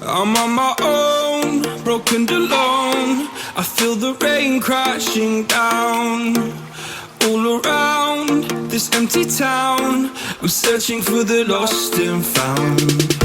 I'm on my own, broken and alone. I feel the rain crashing down all around this empty town. I'm searching for the lost and found,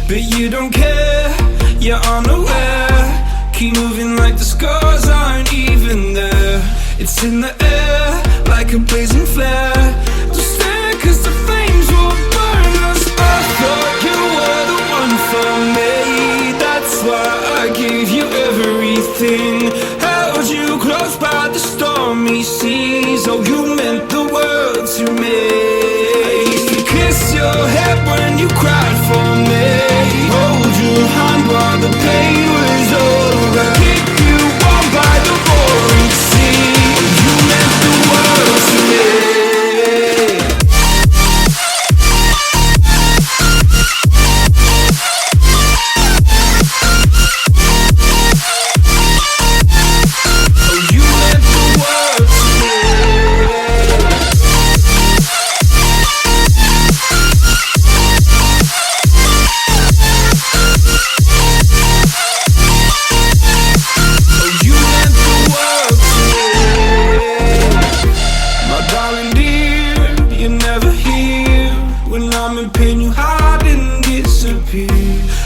but you don't care, you're unaware. Keep moving like the scars aren't even there. It's in the air like a blazing flare. Just stare, cause the flames will burn us. I thought you were the one for me, that's why I gave you everything. Held you close by the stormy seas. Oh, you meant the world to me. I used to kiss your head when you cried for me, hold your hand while the pain was over, keep you warm by the roaring sea. Oh, you meant the world to me.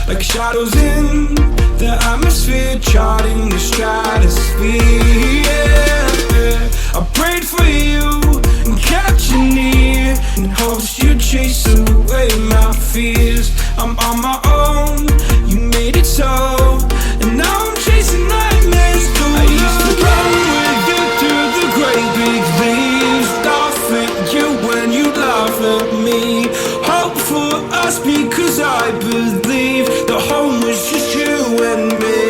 Like shadows in the atmosphere, charting the stratosphere. Yeah. I prayed for you and kept you near, in hopes you'd chase away my fears. I'm on my own, you made it so, and now I'm chasing nightmares through. I used to run with you through the great big leaves, laugh at you when you laugh at me, hope for us because I believe the home was just you and me.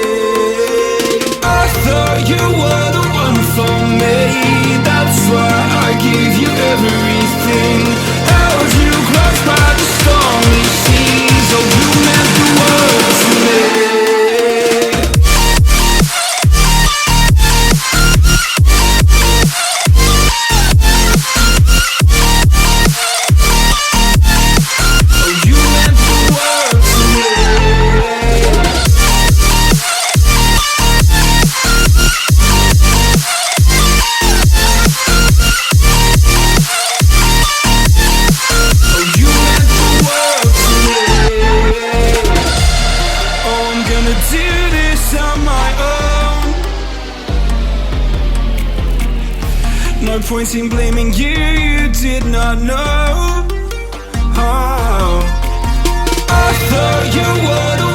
I thought you were the one for me, that's why I gave you everything. Held you close by the stormy seas. Oh, you meant the world to me. No point in blaming you, you did not know. Oh, I thought you were the